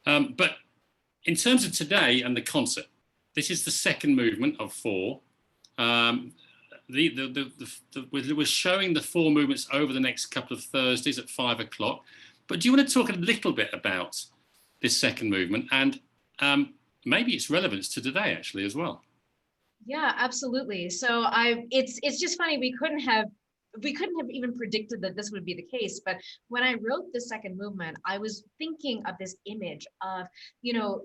But in terms of today and the concert, this is the second movement of four. We're showing the four movements over the next couple of Thursdays at 5 o'clock. But do you want to talk a little bit about this second movement and maybe its relevance to today actually as well? Yeah, absolutely. So it's just funny, we couldn't have even predicted that this would be the case. But when I wrote the second movement, I was thinking of this image of,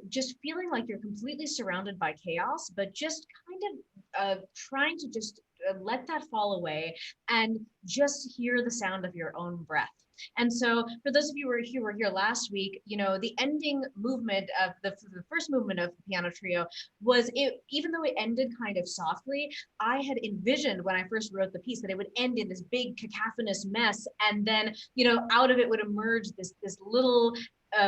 just feeling like you're completely surrounded by chaos, but just kind of trying to just let that fall away and just hear the sound of your own breath. And so for those of you who were here last week, the ending movement of the first movement of the piano trio was, it, even though it ended kind of softly, I had envisioned when I first wrote the piece that it would end in this big cacophonous mess. And then, out of it would emerge this little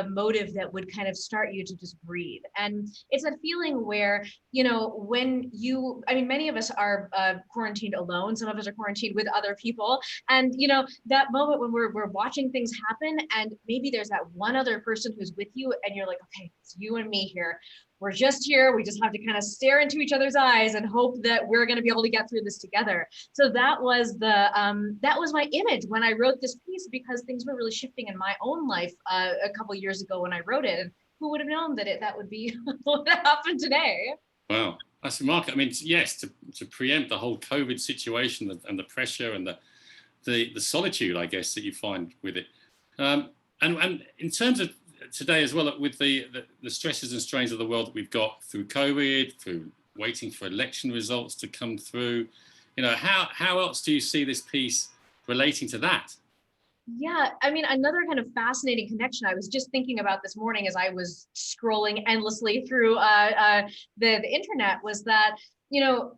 motive that would kind of start you to just breathe. And it's that feeling where, many of us are quarantined alone. Some of us are quarantined with other people. And, that moment when we're watching things happen and maybe there's that one other person who's with you and you're like, okay, it's you and me here. We're just here. We just have to kind of stare into each other's eyes and hope that we're going to be able to get through this together. So that was my image when I wrote this piece, because things were really shifting in my own life a couple of years ago when I wrote it. And who would have known that that would be what happened today? Wow, that's remarkable. I mean, yes, to preempt the whole COVID situation and the pressure and the solitude, I guess, that you find with it. And in terms of today as well, with the stresses and strains of the world that we've got through COVID, through waiting for election results to come through, how else do you see this piece relating to that? Yeah, another kind of fascinating connection I was just thinking about this morning as I was scrolling endlessly through the internet was that,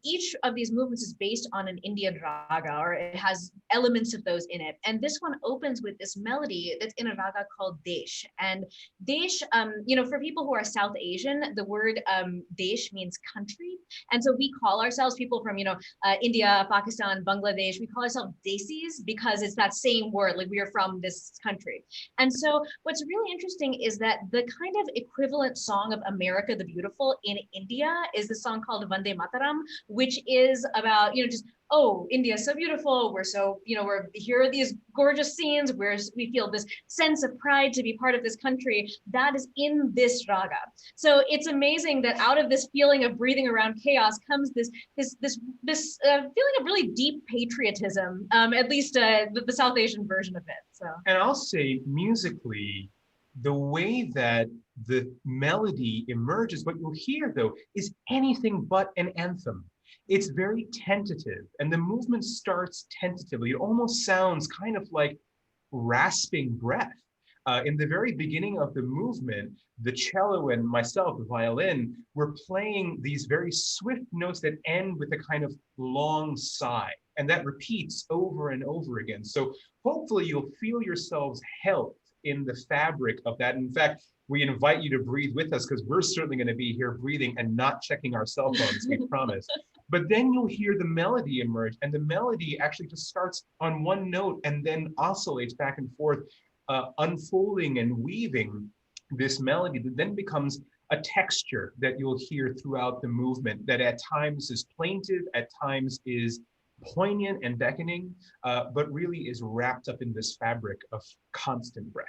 each of these movements is based on an Indian raga, or it has elements of those in it. And this one opens with this melody that's in a raga called Desh. And Desh, for people who are South Asian, the word Desh means country. And so we call ourselves, people from, India, Pakistan, Bangladesh, we call ourselves Desis because it's that same word, like we are from this country. And so what's really interesting is that the kind of equivalent song of America the Beautiful in India is the song called Vande Mataram, which is about, just, oh, India is so beautiful. We're so, we're here are these gorgeous scenes where we feel this sense of pride to be part of this country. That is in this raga. So it's amazing that out of this feeling of breathing around chaos comes this feeling of really deep patriotism, at least the South Asian version of it. So. And I'll say musically, the way that the melody emerges, what you'll hear though, is anything but an anthem. It's very tentative, and the movement starts tentatively. It almost sounds kind of like rasping breath. In the very beginning of the movement, the cello and myself, the violin, we're playing these very swift notes that end with a kind of long sigh, and that repeats over and over again. So hopefully you'll feel yourselves held in the fabric of that. In fact, we invite you to breathe with us because we're certainly going to be here breathing and not checking our cell phones, we promise. But then you'll hear the melody emerge, and the melody actually just starts on one note and then oscillates back and forth, unfolding and weaving this melody that then becomes a texture that you'll hear throughout the movement that at times is plaintive, at times is poignant and beckoning, but really is wrapped up in this fabric of constant breath.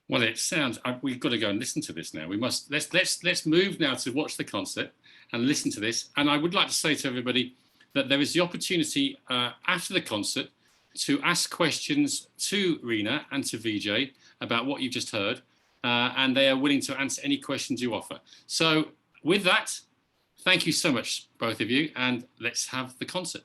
Well, it sounds, we've got to go and listen to this now. We must, let's move now to watch the concert and listen to this. And I would like to say to everybody that there is the opportunity after the concert to ask questions to Reena and to Vijay about what you've just heard. And they are willing to answer any questions you offer. So with that, thank you so much, both of you, and let's have the concert.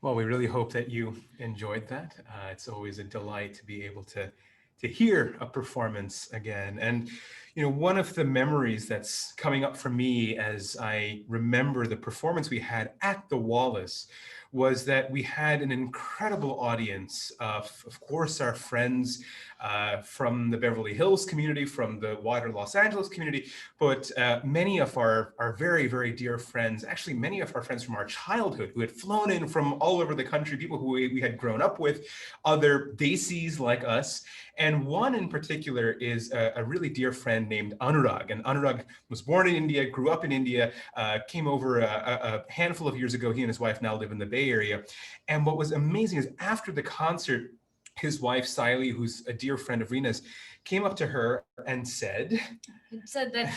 Well, we really hope that you enjoyed that. It's always a delight to be able to hear a performance again. And one of the memories that's coming up for me as I remember the performance we had at the Wallis was that we had an incredible audience of course, our friends from the Beverly Hills community, from the wider Los Angeles community, but many of our very, very dear friends, actually many of our friends from our childhood who had flown in from all over the country, people who we had grown up with, other Desis like us. And one in particular is a really dear friend named Anurag. And Anurag was born in India, grew up in India, came over a handful of years ago. He and his wife now live in the Bay Area. And what was amazing is after the concert, his wife, Siley, who's a dear friend of Reena's, came up to her and said that,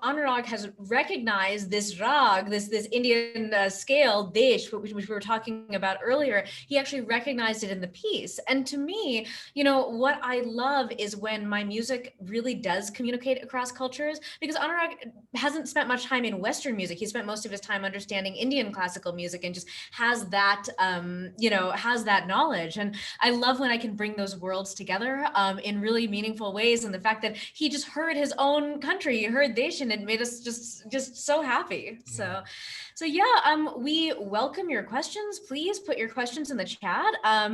Anurag has recognized this rag, this Indian scale, desh, which we were talking about earlier. He actually recognized it in the piece. And to me, what I love is when my music really does communicate across cultures, because Anurag hasn't spent much time in Western music. He spent most of his time understanding Indian classical music and just has that, has that knowledge. And I love when I can bring those worlds together in really meaningful ways. And the fact that he just heard his own country, he heard desh, and it made us just so happy. Yeah. So yeah, we welcome your questions. Please put your questions in the chat. While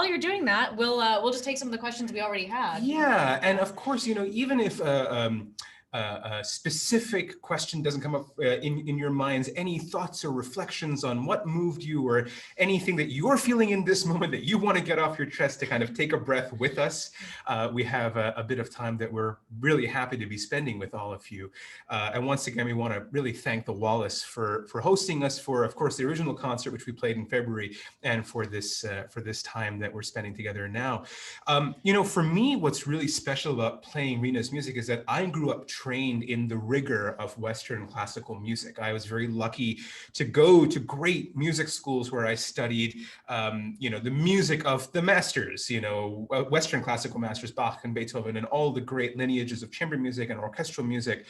you're doing that, we'll just take some of the questions we already had. Yeah, and of course, even if a specific question doesn't come up in your minds, any thoughts or reflections on what moved you or anything that you're feeling in this moment that you want to get off your chest to kind of take a breath with us, we have a bit of time that we're really happy to be spending with all of you. And once again, we want to really thank the Wallis for hosting us for, of course, the original concert, which we played in February, and for this time that we're spending together now. For me, what's really special about playing Reena's music is that I grew up trained in the rigor of Western classical music. I was very lucky to go to great music schools where I studied, the music of the masters, Western classical masters, Bach and Beethoven, and all the great lineages of chamber music and orchestral music.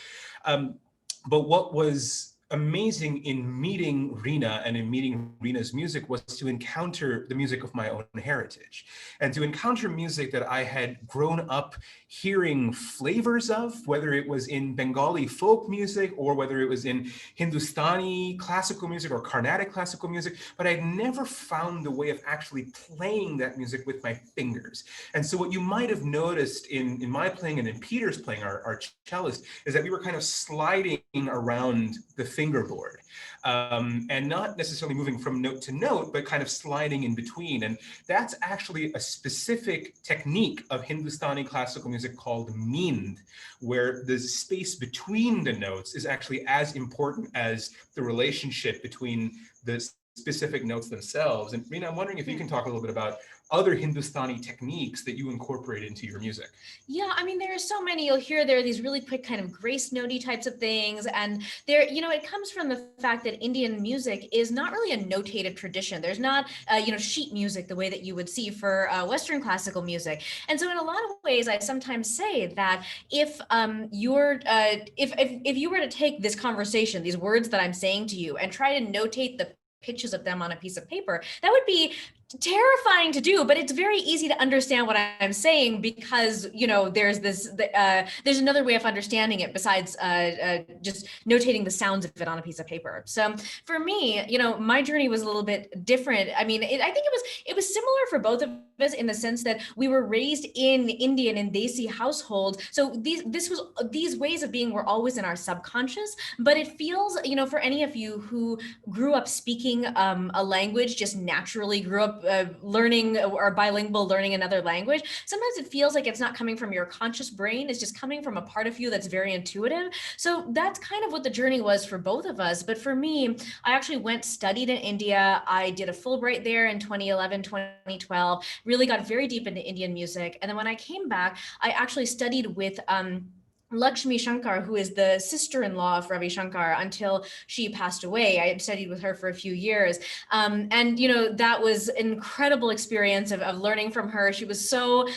But what was amazing in meeting Reena and in meeting Reena's music was to encounter the music of my own heritage and to encounter music that I had grown up hearing flavors of, whether it was in Bengali folk music or whether it was in Hindustani classical music or Carnatic classical music, but I'd never found the way of actually playing that music with my fingers. And so what you might have noticed in my playing and in Peter's playing, our cellist, is that we were kind of sliding around the fingerboard and not necessarily moving from note to note, but kind of sliding in between. And that's actually a specific technique of Hindustani classical music called meend, where the space between the notes is actually as important as the relationship between the specific notes themselves. And Reena, I'm wondering if you can talk a little bit about other Hindustani techniques that you incorporate into your music. Yeah, I mean, there are so many. You'll hear there are these really quick kind of grace notey types of things. And there, it comes from the fact that Indian music is not really a notated tradition. There's not, sheet music the way that you would see for Western classical music. And so in a lot of ways, I sometimes say that if you were to take this conversation, these words that I'm saying to you, and try to notate the pitches of them on a piece of paper, that would be terrifying to do, but it's very easy to understand what I'm saying because, there's there's another way of understanding it besides just notating the sounds of it on a piece of paper. So for me, my journey was a little bit different. I mean, I think it was similar for both of us in the sense that we were raised in Indian and Desi household. So these ways of being were always in our subconscious, but it feels, for any of you who grew up speaking a language, just naturally grew up learning or bilingual, learning another language, sometimes it feels like it's not coming from your conscious brain. It's just coming from a part of you that's very intuitive. So that's kind of what the journey was for both of us. But for me, I actually studied in India. I did a Fulbright there in 2011, 2012, really got very deep into Indian music. And then when I came back, I actually studied with Lakshmi Shankar, who is the sister-in-law of Ravi Shankar until she passed away. I had studied with her for a few years. And, you know, that was an incredible experience of learning from her. She was so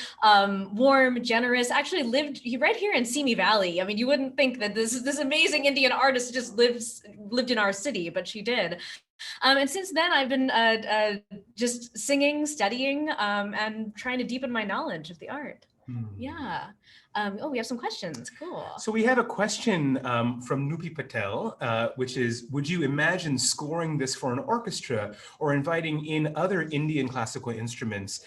warm, generous, actually lived right here in Simi Valley. I mean, you wouldn't think that this amazing Indian artist just lived in our city, but she did. And since then, I've been just singing, studying, and trying to deepen my knowledge of the art. Yeah. Oh, we have some questions. Cool. So we have a question from Nupi Patel, which is, would you imagine scoring this for an orchestra or inviting in other Indian classical instruments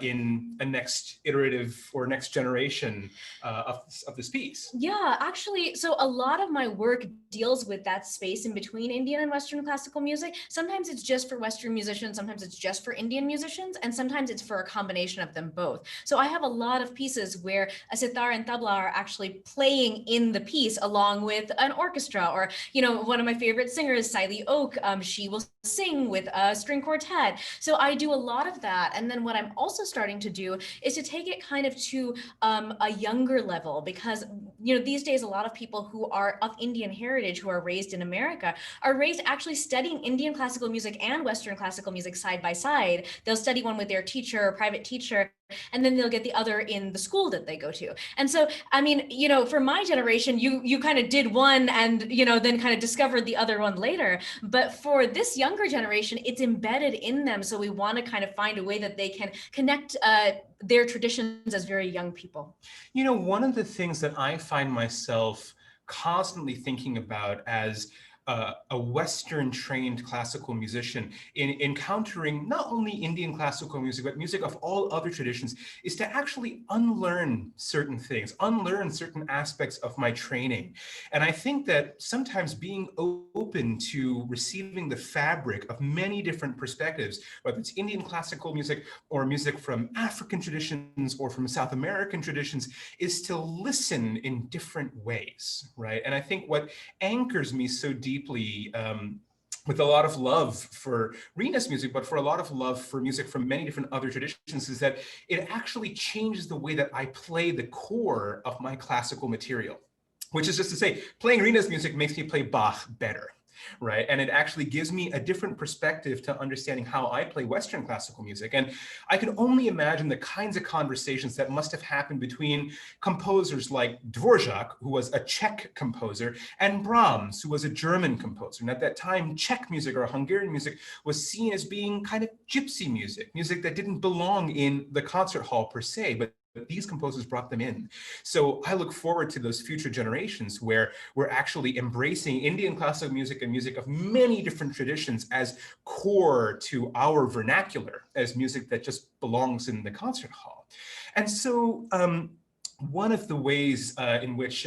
in a next iterative or next generation of this piece? Yeah, actually, so a lot of my work deals with that space in between Indian and Western classical music. Sometimes it's just for Western musicians, sometimes it's just for Indian musicians, and sometimes it's for a combination of them both. So I have a lot of pieces where a sitar and tabla are actually playing in the piece along with an orchestra, or, you know, one of my favorite singers, Siley Oak, she will sing with a string quartet. So I do a lot of that. And then what I'm also starting to do is to take it kind of to a younger level, because, you know, these days, a lot of people who are of Indian heritage, who are raised in America, are raised actually studying Indian classical music and Western classical music side by side. They'll study one with their teacher or private teacher, and then they'll get the other in the school that they go to. And so, I mean, you know, for my generation, you kind of did one and, you know, then kind of discovered the other one later. But for this younger generation, it's embedded in them. So we want to kind of find a way that they can connect their traditions as very young people. You know, one of the things that I find myself constantly thinking about as a Western trained classical musician in encountering not only Indian classical music, but music of all other traditions, is to actually unlearn certain things, unlearn certain aspects of my training. And I think that sometimes being open to receiving the fabric of many different perspectives, whether it's Indian classical music or music from African traditions or from South American traditions, is to listen in different ways, right? And I think what anchors me so deeply, with a lot of love for Reena's music, but for a lot of love for music from many different other traditions, is that it actually changes the way that I play the core of my classical material, which is just to say, playing Reena's music makes me play Bach better. Right. And it actually gives me a different perspective to understanding how I play Western classical music. And I can only imagine the kinds of conversations that must have happened between composers like Dvorak, who was a Czech composer, and Brahms, who was a German composer. And at that time, Czech music or Hungarian music was seen as being kind of gypsy music, music that didn't belong in the concert hall per se, but these composers brought them in. So I look forward to those future generations where we're actually embracing Indian classical music and music of many different traditions as core to our vernacular, as music that just belongs in the concert hall. And so one of the ways in which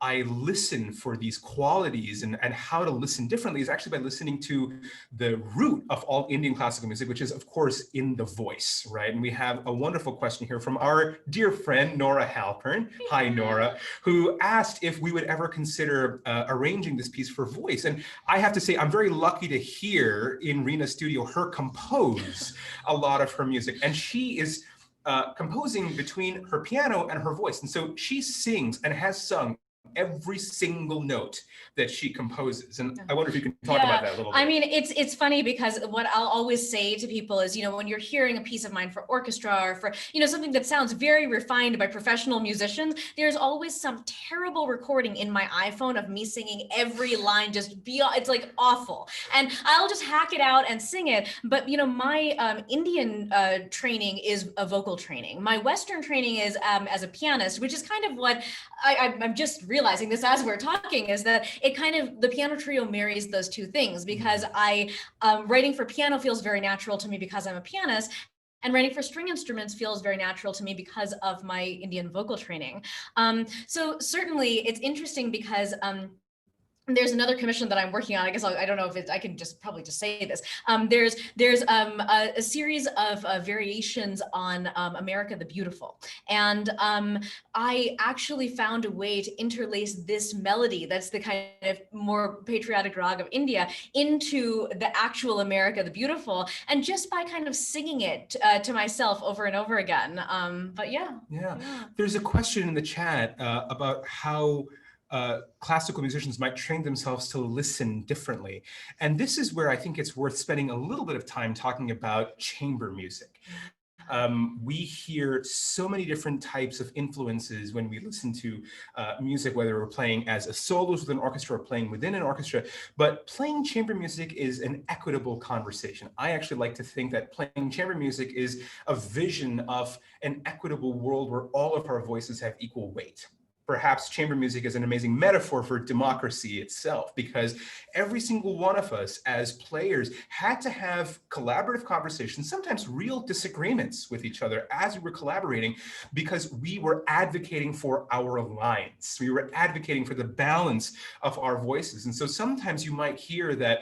I listen for these qualities and how to listen differently is actually by listening to the root of all Indian classical music, which is, of course, in the voice, right? And we have a wonderful question here from our dear friend, Nora Halpern. Hi, Nora, who asked if we would ever consider arranging this piece for voice. And I have to say, I'm very lucky to hear in Reena's studio her compose a lot of her music. And she is composing between her piano and her voice. And so she sings and has sung every single note that she composes. And I wonder if you can talk about that a little bit. I mean, it's funny because what I'll always say to people is, you know, when you're hearing a piece of mine for orchestra or for, you know, something that sounds very refined by professional musicians, there's always some terrible recording in my iPhone of me singing every line just beyond, it's like awful. And I'll just hack it out and sing it. But, you know, my Indian training is a vocal training. My Western training is as a pianist, which is kind of what I'm just realizing this as we're talking, is that it kind of, the piano trio marries those two things, because writing for piano feels very natural to me because I'm a pianist, and writing for string instruments feels very natural to me because of my Indian vocal training. So certainly it's interesting because there's another commission that I'm working on. I guess I don't know if I can probably just say this. There's a series of variations on America the Beautiful. And I actually found a way to interlace this melody, that's the kind of more patriotic rag of India, into the actual America the Beautiful. And just by kind of singing it to myself over and over again. But yeah. There's a question in the chat about how classical musicians might train themselves to listen differently. And this is where I think it's worth spending a little bit of time talking about chamber music. We hear so many different types of influences when we listen to music, whether we're playing as a soloist with an orchestra or playing within an orchestra. But playing chamber music is an equitable conversation. I actually like to think that playing chamber music is a vision of an equitable world where all of our voices have equal weight. Perhaps chamber music is an amazing metaphor for democracy itself, because every single one of us as players had to have collaborative conversations, sometimes real disagreements with each other as we were collaborating, because we were advocating for our lines. We were advocating for the balance of our voices. And so sometimes you might hear that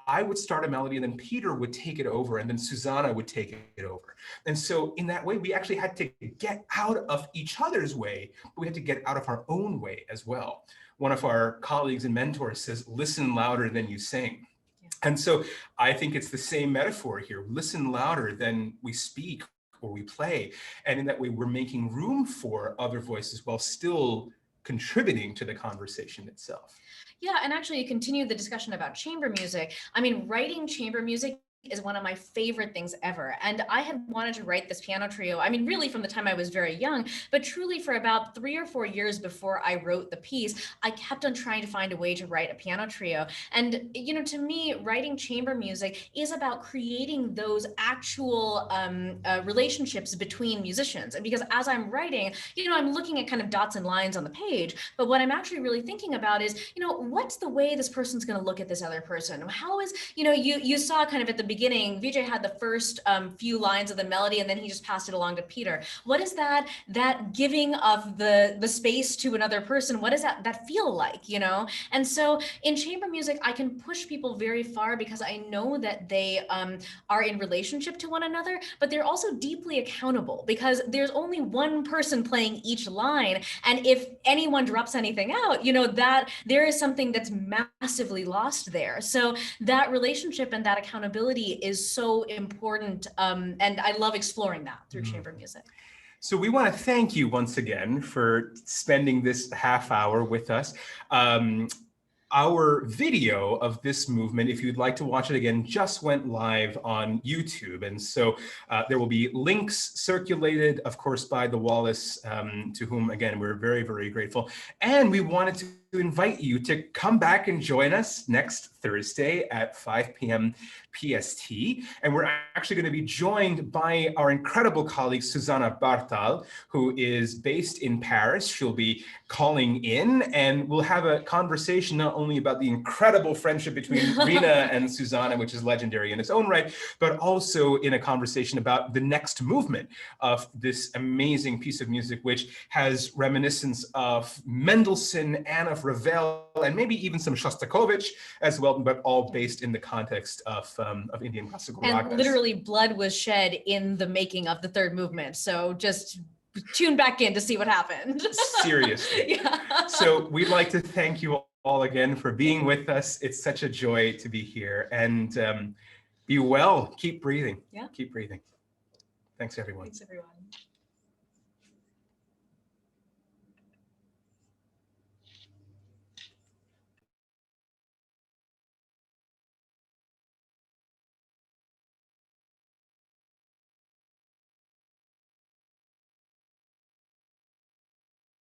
I would start a melody and then Peter would take it over and then Susanna would take it over. And so in that way, we actually had to get out of each other's way, but we had to get out of our own way as well. One of our colleagues and mentors says, listen louder than you sing. Yeah. And so I think it's the same metaphor here. Listen louder than we speak or we play. And in that way, we're making room for other voices while still contributing to the conversation itself. Yeah, and actually to continue the discussion about chamber music, I mean, writing chamber music is one of my favorite things ever. And I had wanted to write this piano trio, I mean, really from the time I was very young, but truly for about 3 or 4 years before I wrote the piece, I kept on trying to find a way to write a piano trio. And, you know, to me, writing chamber music is about creating those actual relationships between musicians. And because as I'm writing, you know, I'm looking at kind of dots and lines on the page, but what I'm actually really thinking about is, you know, what's the way this person's going to look at this other person? How is, you know, you saw kind of at the beginning, Vijay had the first few lines of the melody and then he just passed it along to Peter. What is that giving of the space to another person? What does that feel like, you know? And so in chamber music, I can push people very far because I know that they are in relationship to one another, but they're also deeply accountable because there's only one person playing each line. And if anyone drops anything out, you know, that there is something that's massively lost there. So that relationship and that accountability is so important. And I love exploring that through chamber music. So we want to thank you once again for spending this half hour with us. Our video of this movement, if you'd like to watch it again, just went live on YouTube. And so there will be links circulated, of course, by the Wallis, to whom, again, we're very, very grateful. And we wanted to invite you to come back and join us next Thursday at 5 p.m. PST. And we're actually going to be joined by our incredible colleague, Susanna Bartal, who is based in Paris. She'll be calling in and we'll have a conversation not only about the incredible friendship between Reena and Susanna, which is legendary in its own right, but also in a conversation about the next movement of this amazing piece of music, which has reminiscence of Mendelssohn and of Ravel, and maybe even some Shostakovich as well, but all based in the context of Indian classical rock. And literally blood was shed in the making of the third movement. So just tune back in to see what happened. Seriously. Yeah. So we'd like to thank you all again for being with us. It's such a joy to be here, and be well, keep breathing. Yeah. Keep breathing. Thanks, everyone. Thanks, everyone.